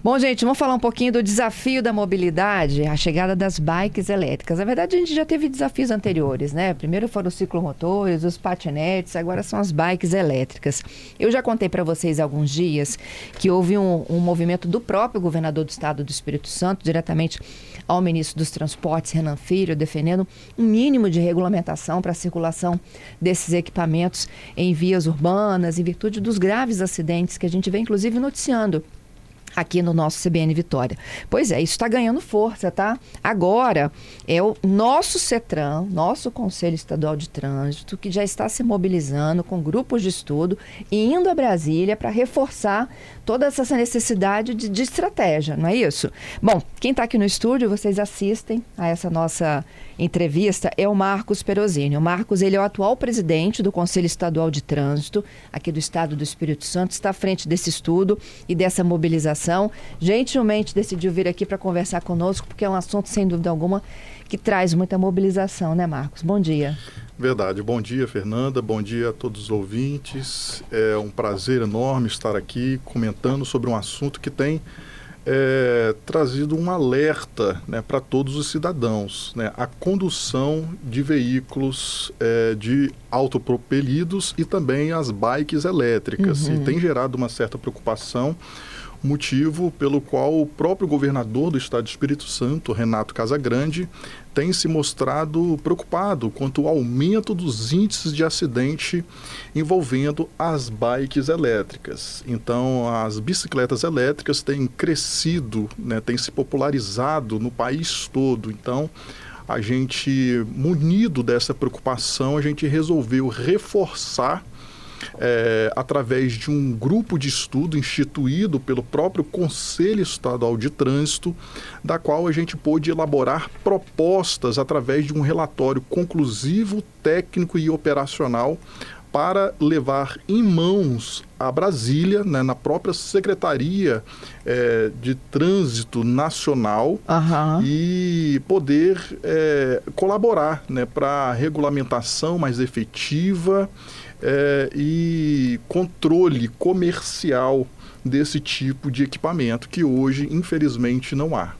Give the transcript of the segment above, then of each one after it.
Bom, gente, vamos falar um pouquinho do desafio da mobilidade, a chegada das bikes elétricas. Na verdade, a gente já teve desafios anteriores, né? Primeiro foram os ciclomotores, os patinetes, agora são as bikes elétricas. Eu já contei para vocês há alguns dias que houve um movimento do próprio governador do estado do Espírito Santo, diretamente ao ministro dos Transportes, Renan Filho, defendendo um mínimo de regulamentação para a circulação desses equipamentos em vias urbanas, em virtude dos graves acidentes que a gente vem, inclusive, noticiando aqui no nosso CBN Vitória. Pois é, isso está ganhando força, tá? Agora é o nosso CETRAN, nosso Conselho Estadual de Trânsito, que já está se mobilizando com grupos de estudo e indo a Brasília para reforçar toda essa necessidade de estratégia, não é isso? Bom, quem está aqui no estúdio, vocês assistem a essa nossa entrevista, é o Marcos Perosini. O Marcos, ele é o atual presidente do Conselho Estadual de Trânsito, aqui do estado do Espírito Santo, está à frente desse estudo e dessa mobilização. Gentilmente decidiu vir aqui para conversar conosco, porque é um assunto, sem dúvida alguma, que traz muita mobilização, né, Marcos? Bom dia. Verdade. Bom dia, Fernanda. Bom dia a todos os ouvintes. É um prazer enorme estar aqui comentando sobre um assunto que tem trazido um alerta, né, para todos os cidadãos, né, a condução de veículos de autopropelidos e também as bikes elétricas. E tem gerado uma certa preocupação, motivo pelo qual o próprio governador do estado do Espírito Santo, Renato Casagrande, tem se mostrado preocupado quanto ao aumento dos índices de acidente envolvendo as bikes elétricas. Então, as bicicletas elétricas têm crescido, né, têm se popularizado no país todo. Então, a gente, munido dessa preocupação, a gente resolveu reforçar através de um grupo de estudo instituído pelo próprio Conselho Estadual de Trânsito, da qual a gente pôde elaborar propostas através de um relatório conclusivo, técnico e operacional para levar em mãos a Brasília, né, na própria Secretaria de Trânsito Nacional, e poder colaborar, né, para a regulamentação mais efetiva e controle comercial desse tipo de equipamento que hoje, infelizmente, não há.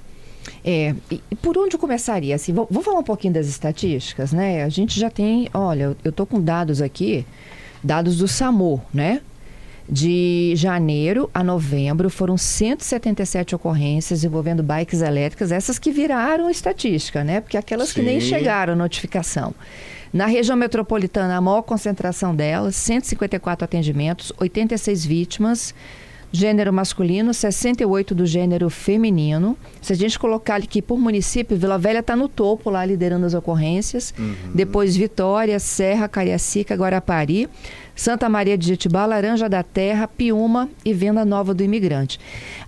E por onde começaria? Assim, vou falar um pouquinho das estatísticas, né? A gente já tem, olha, eu estou com dados aqui, dados do SAMU, né? De janeiro a novembro foram 177 ocorrências envolvendo bikes elétricas, essas que viraram estatística, né? Porque aquelas que nem chegaram a notificação. Na região metropolitana, a maior concentração delas, 154 atendimentos, 86 vítimas, gênero masculino, 68 do gênero feminino. Se a gente colocar aqui por município, Vila Velha está no topo lá, liderando as ocorrências. Depois Vitória, Serra, Cariacica, Guarapari, Santa Maria de Jetibá, Laranja da Terra, Piúma e Venda Nova do Imigrante.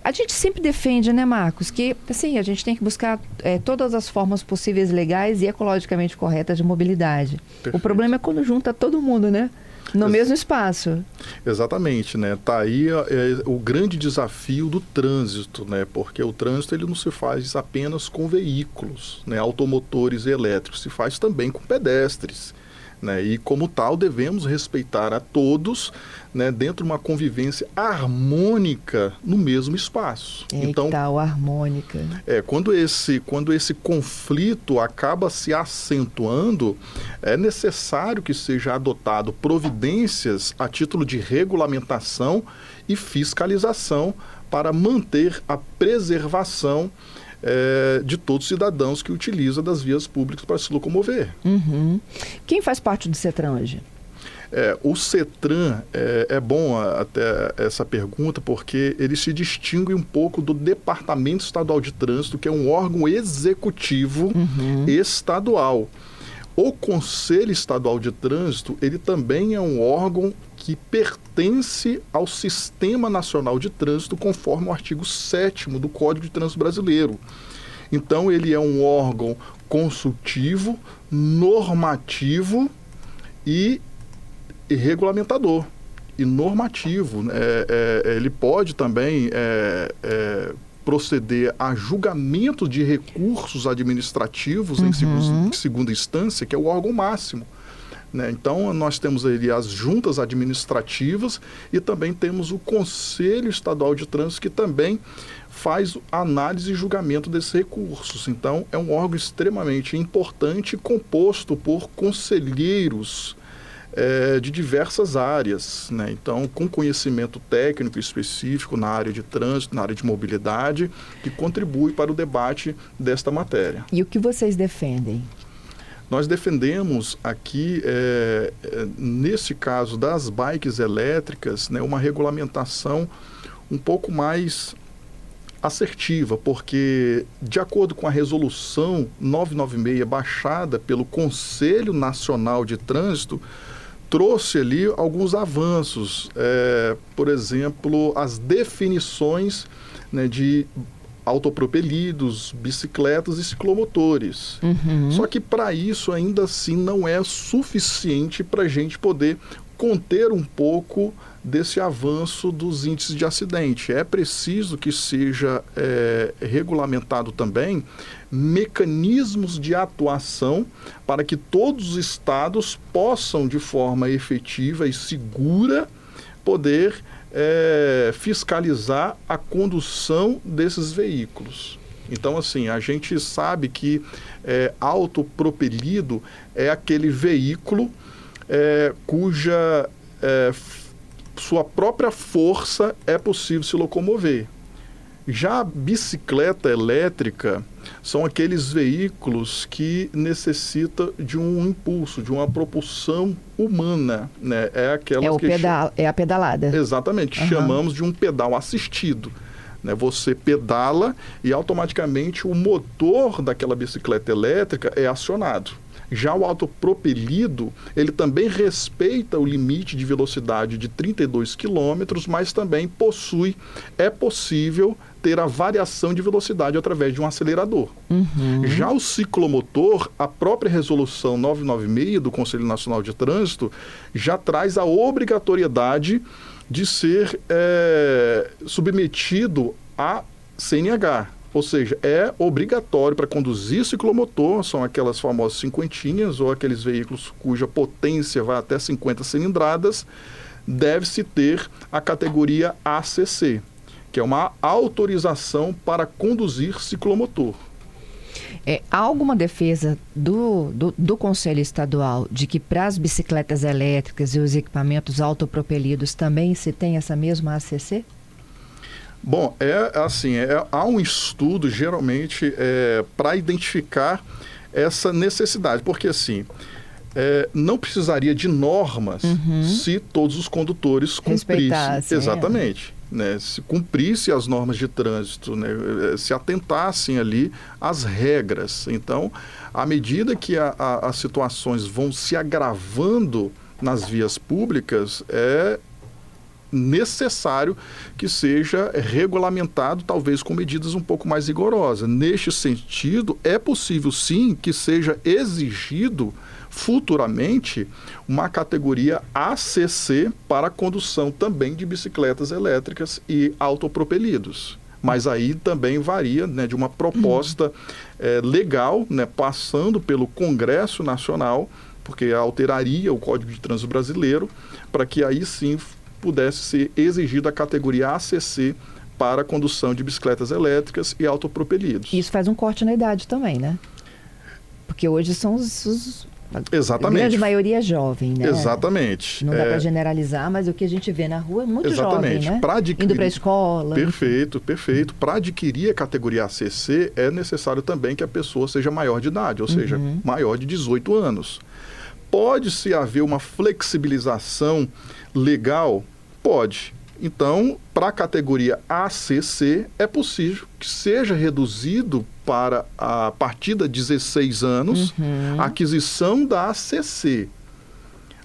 A gente sempre defende, né, Marcos, que assim, a gente tem que buscar todas as formas possíveis legais e ecologicamente corretas de mobilidade. Perfeito. O problema é quando junta todo mundo, né? No mesmo espaço. Exatamente, né? Tá aí o grande desafio do trânsito, né? Porque o trânsito ele não se faz apenas com veículos, né, automotores e elétricos, se faz também com pedestres, né? E como tal devemos respeitar a todos, né, dentro de uma convivência harmônica no mesmo espaço. Então, harmônica. Quando esse conflito acaba se acentuando, é necessário que seja adotado providências a título de regulamentação e fiscalização para manter a preservação de todos os cidadãos que utilizam das vias públicas para se locomover. Quem faz parte do CETRAN hoje? O CETRAN, é bom até essa pergunta, porque ele se distingue um pouco do Departamento Estadual de Trânsito, que é um órgão executivo estadual. O Conselho Estadual de Trânsito, ele também é um órgão que pertence ao Sistema Nacional de Trânsito, conforme o artigo 7º do Código de Trânsito Brasileiro. Então, ele é um órgão consultivo, normativo e regulamentador e normativo. Ele pode também proceder a julgamento de recursos administrativos em segunda instância, que é o órgão máximo. né? Então, nós temos ali as juntas administrativas e também temos o Conselho Estadual de Trânsito, que também faz análise e julgamento desses recursos. Então, é um órgão extremamente importante, composto por conselheiros de diversas áreas, né? Então, com conhecimento técnico específico na área de trânsito, na área de mobilidade, que contribui para o debate desta matéria. E o que vocês defendem? Nós defendemos aqui, nesse caso das bikes elétricas, né, uma regulamentação um pouco mais assertiva, porque, de acordo com a resolução 996 baixada pelo Conselho Nacional de Trânsito, trouxe ali alguns avanços, por exemplo, as definições, né, de autopropelidos, bicicletas e ciclomotores. Só que para isso ainda assim não é suficiente para a gente poder conter um pouco desse avanço dos índices de acidente. É preciso que seja regulamentado também mecanismos de atuação para que todos os estados possam, de forma efetiva e segura, poder fiscalizar a condução desses veículos. Então, assim, a gente sabe que autopropelido é aquele veículo cuja sua própria força é possível se locomover. Já a bicicleta elétrica são aqueles veículos que necessitam de um impulso, de uma propulsão humana, né? É a pedalada. Exatamente, chamamos de um pedal assistido. Né? Você pedala e automaticamente o motor daquela bicicleta elétrica é acionado. Já o autopropelido, ele também respeita o limite de velocidade de 32 km, mas também é possível ter a variação de velocidade através de um acelerador. Já o ciclomotor, a própria resolução 996 do Conselho Nacional de Trânsito já traz a obrigatoriedade de ser submetido a CNH. Ou seja, é obrigatório para conduzir ciclomotor, são aquelas famosas cinquentinhas ou aqueles veículos cuja potência vai até 50 cilindradas, deve-se ter a categoria ACC, que é uma autorização para conduzir ciclomotor. Há alguma defesa do Conselho Estadual de que para as bicicletas elétricas e os equipamentos autopropelidos também se tem essa mesma ACC? Bom, há um estudo geralmente para identificar essa necessidade, porque assim, não precisaria de normas se todos os condutores cumprissem. Exatamente. Né, se cumprissem as normas de trânsito, né, se atentassem ali às regras. Então, à medida que as situações vão se agravando nas vias públicas, é necessário que seja regulamentado, talvez com medidas um pouco mais rigorosas. Neste sentido, é possível sim que seja exigido futuramente uma categoria ACC para a condução também de bicicletas elétricas e autopropelidos. Mas aí também varia, né, de uma proposta legal, né, passando pelo Congresso Nacional, porque alteraria o Código de Trânsito Brasileiro, para que aí sim pudesse ser exigida a categoria ACC para a condução de bicicletas elétricas e autopropelidos. Isso faz um corte na idade também, né? Porque hoje são Exatamente. A grande maioria é jovem, né? Exatamente. Não dá para generalizar, mas o que a gente vê na rua é muito jovem, né? Indo para a escola. Perfeito, perfeito. Para adquirir a categoria ACC, é necessário também que a pessoa seja maior de idade, ou seja, maior de 18 anos. Pode-se haver uma flexibilização legal? Pode. Então, para a categoria ACC, é possível que seja reduzido para a partir de 16 anos a aquisição da ACC.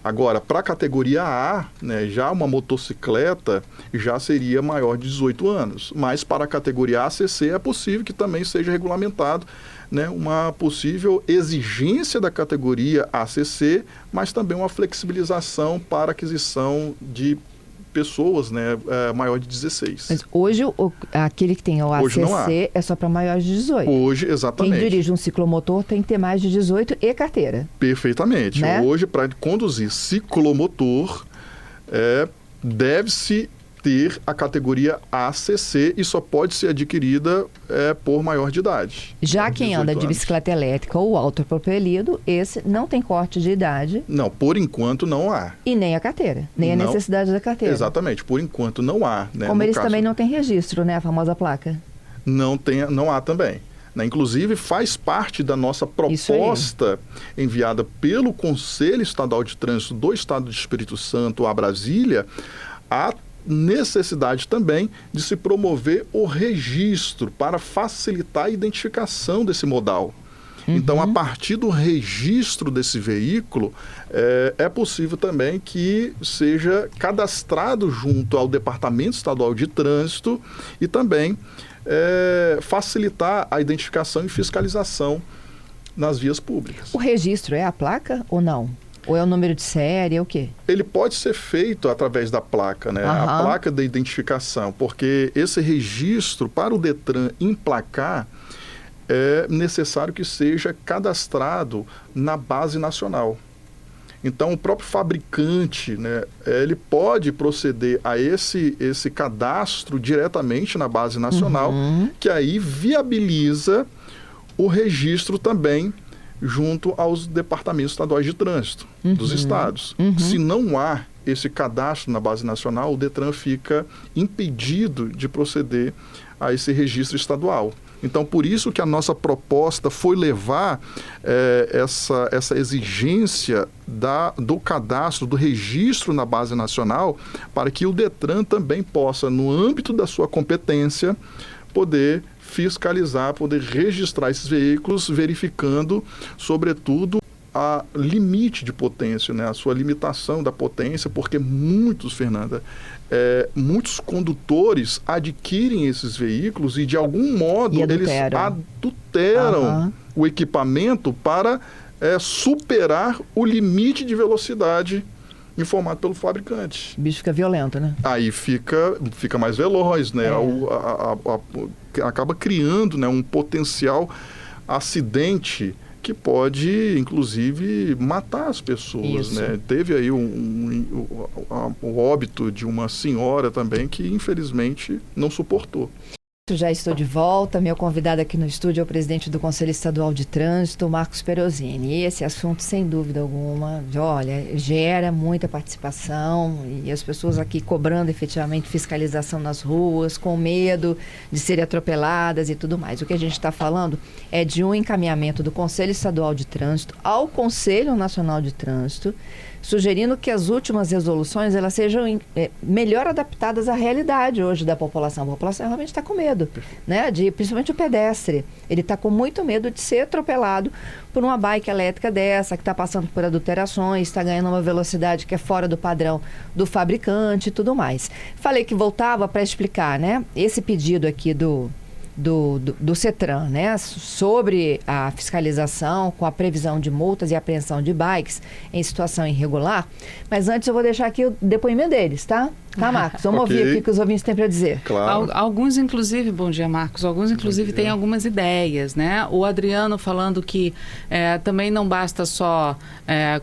Agora, para a categoria A, né, já uma motocicleta já seria maior de 18 anos. Mas para a categoria ACC é possível que também seja regulamentado, né, uma possível exigência da categoria ACC, mas também uma flexibilização para aquisição de pessoas, né, maior de 16. Mas hoje, aquele que tem o ACC é só para maiores de 18. Hoje, exatamente. Quem dirige um ciclomotor tem que ter mais de 18 e carteira. Perfeitamente. Né? Hoje, para conduzir ciclomotor, deve-se ter a categoria ACC e só pode ser adquirida por maior de idade. Já quem anda de bicicleta elétrica ou autopropelido, esse não tem corte de idade. Não, por enquanto não há. E nem a carteira, nem a necessidade da carteira. Exatamente, por enquanto não há. Né? Como eles também não têm registro, né, a famosa placa. Não há também. Né? Inclusive, faz parte da nossa proposta enviada pelo Conselho Estadual de Trânsito do Estado de Espírito Santo a Brasília, a necessidade também de se promover o registro para facilitar a identificação desse modal. Então, a partir do registro desse veículo, é possível também que seja cadastrado junto ao Departamento Estadual de Trânsito e também facilitar a identificação e fiscalização nas vias públicas. O registro é a placa ou não? Ou é o número de série, é o quê? Ele pode ser feito através da placa, né? A placa de identificação, porque esse registro para o Detran emplacar é necessário que seja cadastrado na base nacional. Então, o próprio fabricante, né, ele pode proceder a esse cadastro diretamente na base nacional, que aí viabiliza o registro também junto aos departamentos estaduais de trânsito dos estados. Se não há esse cadastro na base nacional, o Detran fica impedido de proceder a esse registro estadual. Então, por isso que a nossa proposta foi levar essa exigência do cadastro, do registro na base nacional, para que o Detran também possa, no âmbito da sua competência, poder fiscalizar, poder registrar esses veículos, verificando, sobretudo, a limite de potência, né? A sua limitação da potência, porque muitos muitos condutores adquirem esses veículos e, de algum modo, eles adulteram o equipamento para superar o limite de velocidade informado pelo fabricante. O bicho fica violento, né? Aí fica mais veloz, né? Acaba criando, né, um potencial acidente que pode, inclusive, matar as pessoas, né? Teve aí o óbito de uma senhora também que, infelizmente, não suportou. Já estou de volta. Meu convidado aqui no estúdio é o presidente do Conselho Estadual de Trânsito, Marcos Perosini. E esse assunto, sem dúvida alguma, gera muita participação e as pessoas aqui cobrando efetivamente fiscalização nas ruas, com medo de serem atropeladas e tudo mais. O que a gente está falando é de um encaminhamento do Conselho Estadual de Trânsito ao Conselho Nacional de Trânsito, sugerindo que as últimas resoluções elas sejam melhor adaptadas à realidade hoje da população. A população realmente está com medo, né? Principalmente o pedestre. Ele está com muito medo de ser atropelado por uma bike elétrica dessa, que está passando por adulterações, está ganhando uma velocidade que é fora do padrão do fabricante e tudo mais. Falei que voltava para explicar, né? Esse pedido aqui do CETRAN, né, sobre a fiscalização com a previsão de multas e apreensão de bikes em situação irregular. Mas antes eu vou deixar aqui o depoimento deles, tá? Tá, Marcos? Vamos ouvir aqui o que os ouvintes têm para dizer. Claro. Alguns, inclusive, bom dia, Marcos, alguns, inclusive, têm algumas ideias, né? O Adriano falando que também não basta só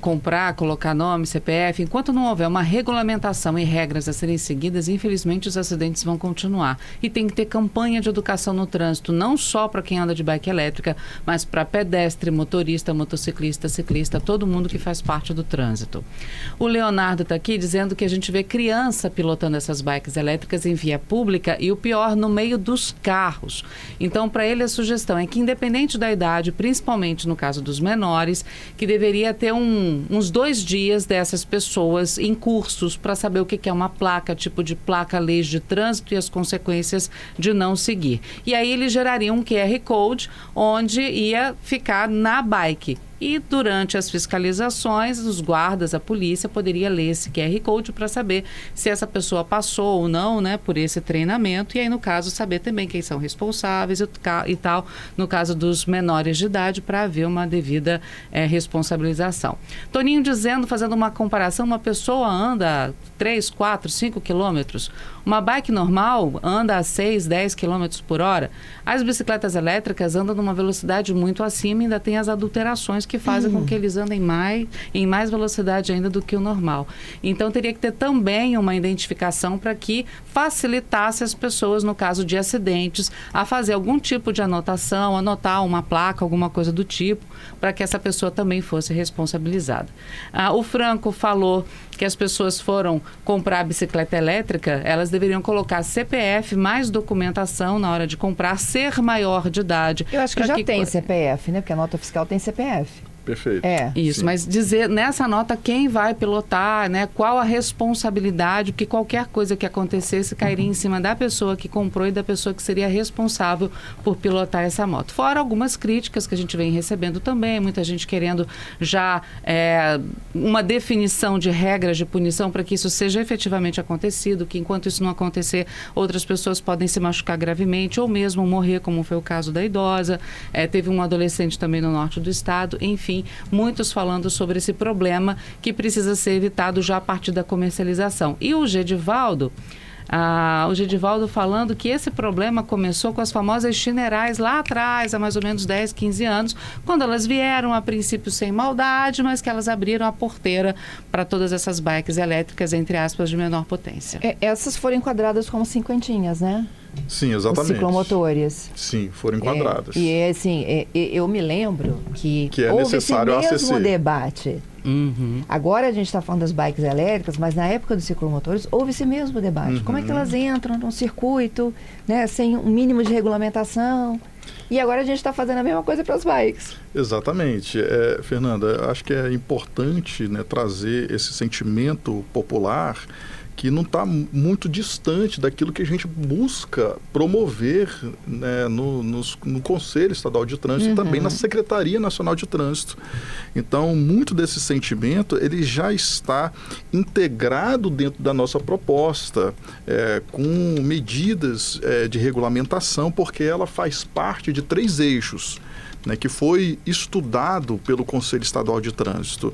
comprar, colocar nome, CPF, enquanto não houver uma regulamentação e regras a serem seguidas, infelizmente os acidentes vão continuar. E tem que ter campanha de educação no trânsito, não só para quem anda de bike elétrica, mas para pedestre, motorista, motociclista, ciclista, todo mundo que faz parte do trânsito. O Leonardo está aqui dizendo que a gente vê criança pilotando essas bikes elétricas em via pública e o pior, no meio dos carros. Então, para ele, a sugestão é que, independente da idade, principalmente no caso dos menores, que deveria ter uns 2 dias dessas pessoas em cursos para saber o que é uma placa, tipo de placa, leis de trânsito e as consequências de não seguir. E aí ele geraria um QR Code onde ia ficar na bike E durante as fiscalizações, os guardas, a polícia poderia ler esse QR Code para saber se essa pessoa passou ou não, né, por esse treinamento, e aí no caso saber também quem são responsáveis e tal, no caso dos menores de idade, para haver uma devida responsabilização. Toninho dizendo, fazendo uma comparação, uma pessoa anda 3, 4, 5 quilômetros, uma bike normal anda a 6, 10 quilômetros por hora. As bicicletas elétricas andam numa velocidade muito acima e ainda tem as adulterações que fazem com que eles andem em mais velocidade ainda do que o normal. Então teria que ter também uma identificação para que facilitasse as pessoas, no caso de acidentes, a fazer algum tipo de anotação, anotar uma placa, alguma coisa do tipo, para que essa pessoa também fosse responsabilizada. O Franco falou que as pessoas foram comprar bicicleta elétrica, elas deveriam colocar CPF mais documentação na hora de comprar, ser maior de idade. Eu acho que já tem CPF, né? Porque a nota fiscal tem CPF. Perfeito. Isso, sim. Mas dizer nessa nota quem vai pilotar, né? Qual a responsabilidade, porque qualquer coisa que acontecesse cairia em cima da pessoa que comprou e da pessoa que seria responsável por pilotar essa moto. Fora algumas críticas que a gente vem recebendo também, muita gente querendo já uma definição de regras de punição para que isso seja efetivamente acontecido, que enquanto isso não acontecer, outras pessoas podem se machucar gravemente ou mesmo morrer, como foi o caso da idosa. Teve um adolescente também no norte do estado, enfim, muitos falando sobre esse problema que precisa ser evitado já a partir da comercialização. E o Gedivaldo falando que esse problema começou com as famosas chinerais lá atrás, há mais ou menos 10, 15 anos, quando elas vieram a princípio sem maldade, mas que elas abriram a porteira para todas essas bikes elétricas, entre aspas, de menor potência. Essas foram enquadradas como cinquentinhas, né? Sim, exatamente. Os ciclomotores. Sim, foram enquadradas. Eu me lembro que houve esse mesmo debate. Agora a gente está falando das bikes elétricas, mas na época dos ciclomotores houve esse mesmo debate. Como é que elas entram num circuito, né, sem um mínimo de regulamentação? E agora a gente está fazendo a mesma coisa para as bikes. Exatamente. Fernanda, acho que é importante, né, trazer esse sentimento popular que não está muito distante daquilo que a gente busca promover, né, no Conselho Estadual de Trânsito e também na Secretaria Nacional de Trânsito. Então, muito desse sentimento, ele já está integrado dentro da nossa proposta, com medidas de regulamentação, porque ela faz parte de 3 eixos, né, que foi estudado pelo Conselho Estadual de Trânsito.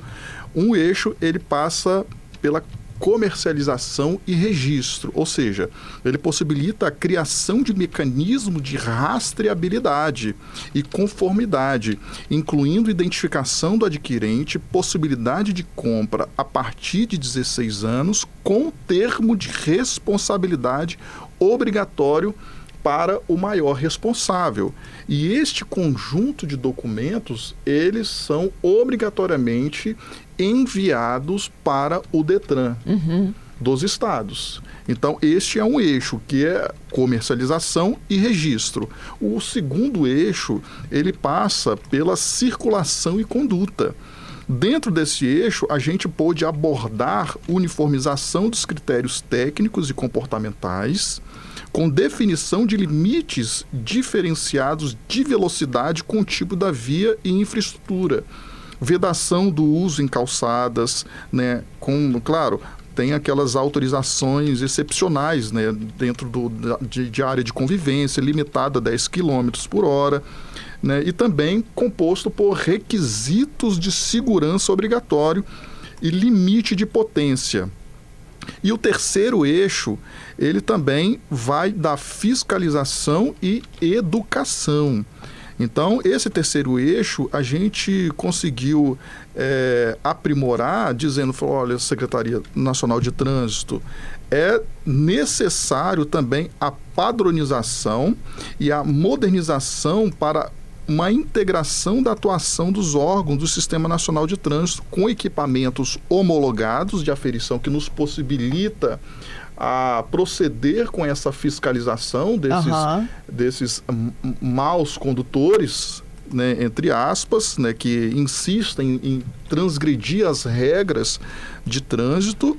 Um eixo, ele passa pela comercialização e registro, ou seja, ele possibilita a criação de mecanismo de rastreabilidade e conformidade, incluindo identificação do adquirente, possibilidade de compra a partir de 16 anos, com termo de responsabilidade obrigatório para o maior responsável. E este conjunto de documentos, eles são obrigatoriamente enviados para o Detran dos estados. Então, este é um eixo, que é comercialização e registro. O segundo eixo, ele passa pela circulação e conduta. Dentro desse eixo, a gente pôde abordar uniformização dos critérios técnicos e comportamentais, com definição de limites diferenciados de velocidade com o tipo da via e infraestrutura. Vedação do uso em calçadas, né, claro, tem aquelas autorizações excepcionais, né, dentro de área de convivência, limitada a 10 km por hora, né, e também composto por requisitos de segurança obrigatório e limite de potência. E o terceiro eixo, ele também vai da fiscalização e educação. Então, esse terceiro eixo, a gente conseguiu aprimorar, dizendo, olha, Secretaria Nacional de Trânsito, é necessário também a padronização e a modernização para uma integração da atuação dos órgãos do Sistema Nacional de Trânsito com equipamentos homologados de aferição que nos possibilita a proceder com essa fiscalização desses maus condutores, né, entre aspas, né, que insistem em transgredir as regras de trânsito.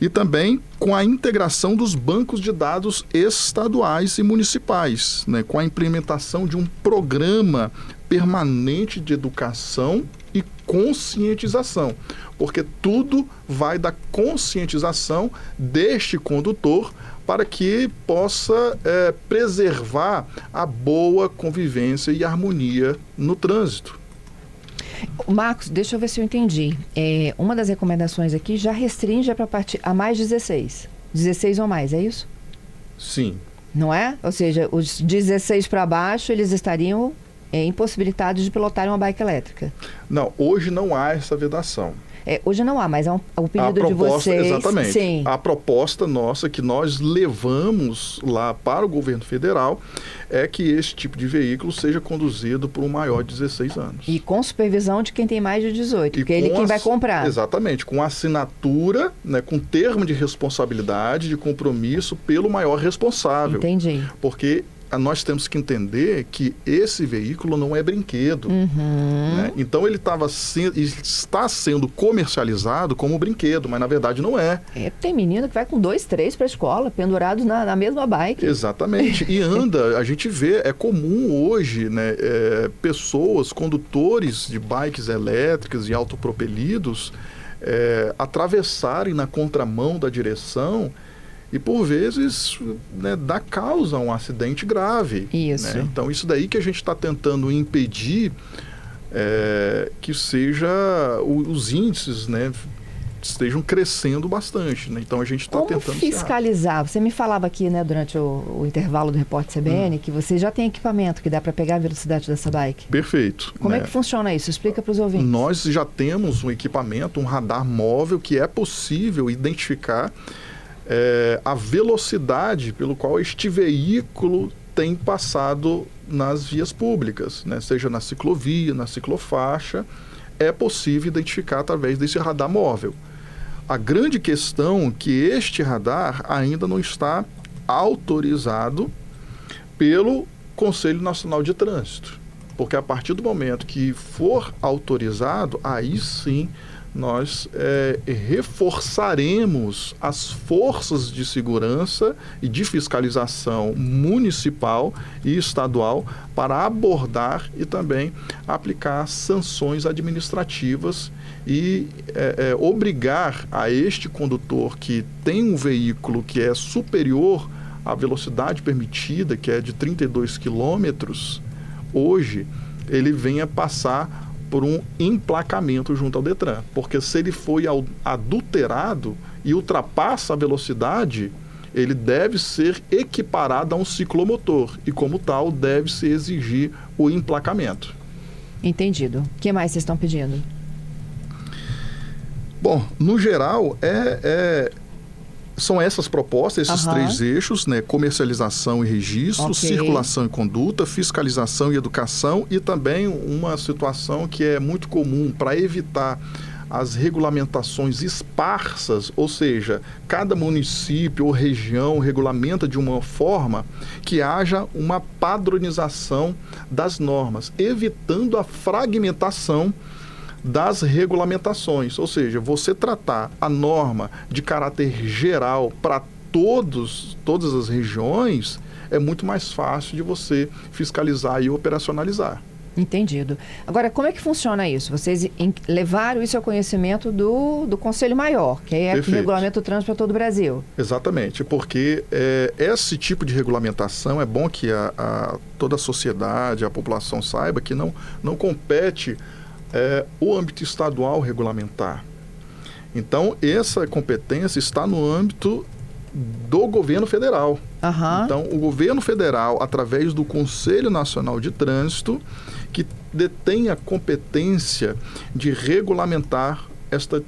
E também com a integração dos bancos de dados estaduais e municipais, né, com a implementação de um programa permanente de educação e conscientização, porque tudo vai da conscientização deste condutor para que possa preservar a boa convivência e harmonia no trânsito. Marcos, deixa eu ver se eu entendi. Uma das recomendações aqui já restringe para a mais 16. 16 ou mais, é isso? Sim. Não é? Ou seja, os 16 para baixo, eles estariam impossibilitados de pilotarem uma bike elétrica. Não, hoje não há essa vedação. Hoje não há, mas o pedido de vocês... Exatamente. Sim. A proposta nossa que nós levamos lá para o governo federal é que esse tipo de veículo seja conduzido por um maior de 16 anos. E com supervisão de quem tem mais de 18, porque ele quem vai comprar. Exatamente, com assinatura, né, com termo de responsabilidade, de compromisso pelo maior responsável. Entendi. Porque nós temos que entender que esse veículo não é brinquedo. Né? Então ele está sendo comercializado como brinquedo, mas na verdade não é. Tem menino que vai com 2, 3 para a escola, pendurados na mesma bike. Exatamente. E anda, a gente vê, é comum hoje, né, pessoas, condutores de bikes elétricas e autopropelidos atravessarem na contramão da direção e, por vezes, né, dá causa a um acidente grave. Isso. Né? Então, isso daí que a gente está tentando impedir que os índices, né, estejam crescendo bastante. Né? Então, a gente está tentando... Como fiscalizar? Você me falava aqui, né, durante o intervalo do Repórter CBN, que você já tem equipamento que dá para pegar a velocidade dessa bike. Perfeito. Como é que funciona isso? Explica para os ouvintes. Nós já temos um equipamento, um radar móvel, que é possível identificar a velocidade pelo qual este veículo tem passado nas vias públicas, né? Seja na ciclovia, na ciclofaixa, é possível identificar através desse radar móvel. A grande questão é que este radar ainda não está autorizado pelo Conselho Nacional de Trânsito, porque a partir do momento que for autorizado, aí sim nós reforçaremos as forças de segurança e de fiscalização municipal e estadual para abordar e também aplicar sanções administrativas e obrigar a este condutor que tem um veículo que é superior à velocidade permitida, que é de 32 quilômetros, hoje ele venha passar por um emplacamento junto ao Detran, porque se ele foi adulterado e ultrapassa a velocidade, ele deve ser equiparado a um ciclomotor e, como tal, deve-se exigir o emplacamento. Entendido. O que mais vocês estão pedindo? Bom, no geral, são essas propostas, esses três eixos, né? Comercialização e registro, circulação e conduta, fiscalização e educação, e também uma situação que é muito comum para evitar as regulamentações esparsas, ou seja, cada município ou região regulamenta de uma forma que haja uma padronização das normas, evitando a fragmentação das regulamentações, ou seja, você tratar a norma de caráter geral para todas as regiões é muito mais fácil de você fiscalizar e operacionalizar. Entendido. Agora, como é que funciona isso? Vocês levaram isso ao conhecimento do Conselho Maior, que é que regulamenta o trânsito para todo o Brasil. Exatamente, porque esse tipo de regulamentação é bom que toda a sociedade, a população saiba que não compete o âmbito estadual regulamentar. Então, essa competência está no âmbito do governo federal. Então, o governo federal, através do Conselho Nacional de Trânsito, que detém a competência de regulamentar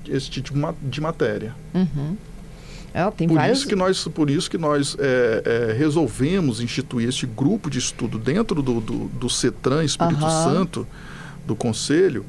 este tipo de matéria. Por isso que nós resolvemos instituir este grupo de estudo dentro do CETRAN Espírito Santo, do Conselho,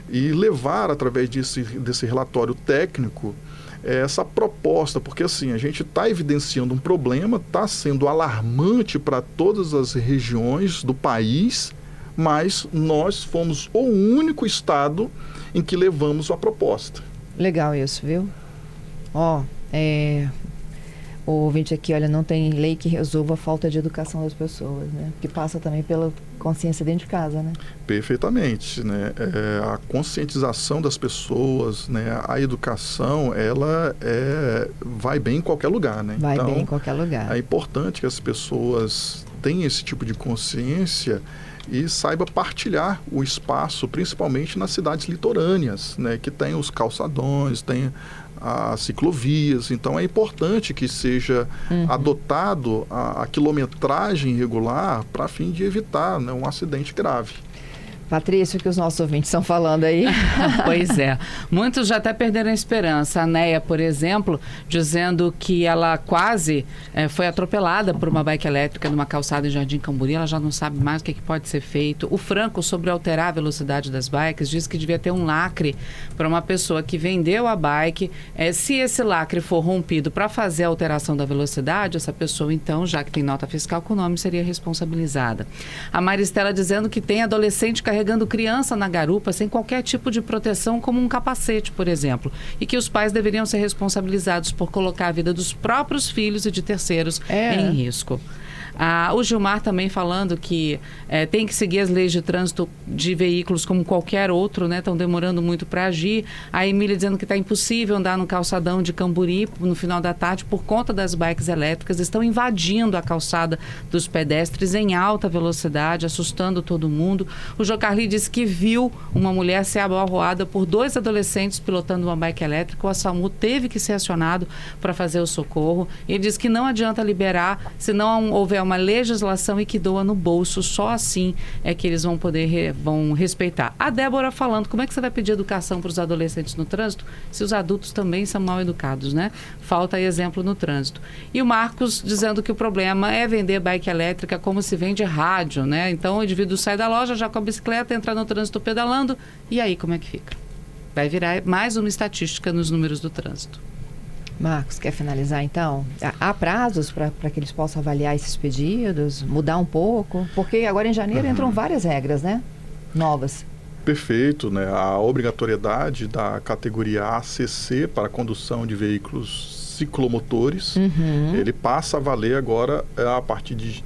e levar, através desse relatório técnico, essa proposta, porque assim, a gente está evidenciando um problema, está sendo alarmante para todas as regiões do país, mas nós fomos o único estado em que levamos a proposta. Legal isso, viu? O ouvinte aqui, olha, não tem lei que resolva a falta de educação das pessoas, né? Que passa também pela consciência dentro de casa, né? Perfeitamente, né? A conscientização das pessoas, né? A educação, ela vai bem em qualquer lugar, né? Vai então, bem em qualquer lugar. É importante que as pessoas tenham esse tipo de consciência e saiba partilhar o espaço, principalmente nas cidades litorâneas, né? Que tem os calçadões, tem as ciclovias. Então é importante que seja adotado a quilometragem regular para fim de evitar, né, um acidente grave. Patrícia, o que os nossos ouvintes estão falando aí? Pois é. Muitos já até perderam a esperança. A Neia, por exemplo, dizendo que ela quase foi atropelada por uma bike elétrica numa calçada em Jardim Camburi. Ela já não sabe mais o que pode ser feito. O Franco, sobre alterar a velocidade das bikes, diz que devia ter um lacre para uma pessoa que vendeu a bike. Se esse lacre for rompido para fazer a alteração da velocidade, essa pessoa, então, já que tem nota fiscal com o nome, seria responsabilizada. A Maristela dizendo que tem adolescente carregando criança na garupa sem qualquer tipo de proteção, como um capacete, por exemplo, e que os pais deveriam ser responsabilizados por colocar a vida dos próprios filhos e de terceiros em risco. O Gilmar também falando que tem que seguir as leis de trânsito de veículos como qualquer outro, né? Estão demorando muito para agir. A Emília dizendo que está impossível andar no calçadão de Camburi no final da tarde por conta das bikes elétricas. Estão invadindo a calçada dos pedestres em alta velocidade, assustando todo mundo. O Jocarli disse que viu uma mulher ser abalroada por 2 adolescentes pilotando uma bike elétrica. O SAMU teve que ser acionado para fazer o socorro. Ele diz que não adianta liberar se não houver uma legislação e que doa no bolso, só assim é que eles vão poder vão respeitar. A Débora falando, como é que você vai pedir educação para os adolescentes no trânsito se os adultos também são mal educados, né? Falta exemplo no trânsito. E o Marcos dizendo que o problema é vender bike elétrica como se vende rádio, né? Então o indivíduo sai da loja já com a bicicleta, entra no trânsito pedalando, e aí como é que fica? Vai virar mais uma estatística nos números do trânsito. Marcos, quer finalizar então? Há prazos para que eles possam avaliar esses pedidos, mudar um pouco? Porque agora em janeiro entram várias regras, né? Novas. Perfeito, né? A obrigatoriedade da categoria ACC para a condução de veículos ciclomotores, ele passa a valer agora a partir de...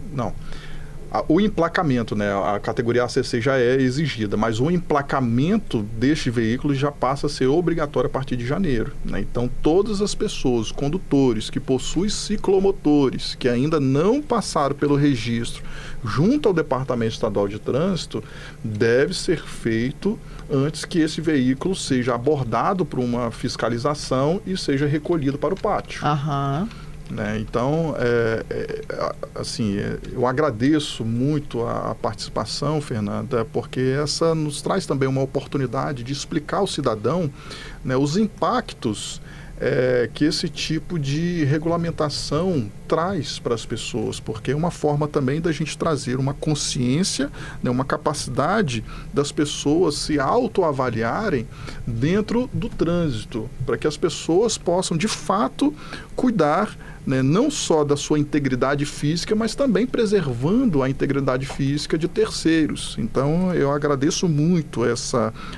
O emplacamento, né? A categoria ACC já é exigida, mas o emplacamento deste veículo já passa a ser obrigatório a partir de janeiro, né? Então, todas as pessoas, condutores que possuem ciclomotores, que ainda não passaram pelo registro junto ao Departamento Estadual de Trânsito, deve ser feito antes que esse veículo seja abordado por uma fiscalização e seja recolhido para o pátio. Né? Então, eu agradeço muito a participação, Fernanda, porque essa nos traz também uma oportunidade de explicar ao cidadão, né, os impactos que esse tipo de regulamentação traz para as pessoas, porque é uma forma também da gente trazer uma consciência, né, uma capacidade das pessoas se autoavaliarem dentro do trânsito, para que as pessoas possam, de fato, cuidar, né, não só da sua integridade física, mas também preservando a integridade física de terceiros. Então, eu agradeço muito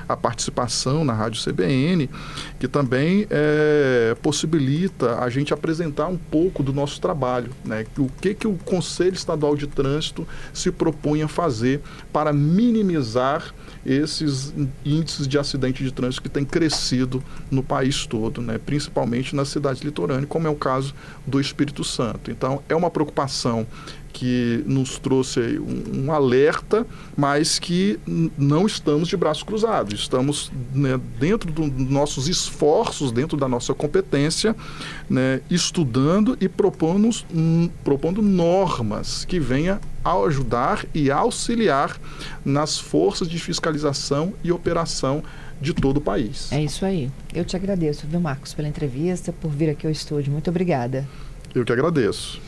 a participação na Rádio CBN, que também possibilita a gente apresentar um pouco do nosso trabalho, né? O que o Conselho Estadual de Trânsito se propõe a fazer para minimizar esses índices de acidente de trânsito que têm crescido no país todo, né? Principalmente nas cidades litorâneas, como é o caso do Espírito Santo. Então, é uma preocupação que nos trouxe um alerta, mas que não estamos de braços cruzados. Estamos, né, dentro dos nossos esforços, dentro da nossa competência, né, estudando e propondo normas que venham a ajudar e auxiliar nas forças de fiscalização e operação de todo o país. É isso aí. Eu te agradeço, viu, Marcos, pela entrevista, por vir aqui ao estúdio. Muito obrigada. Eu que agradeço.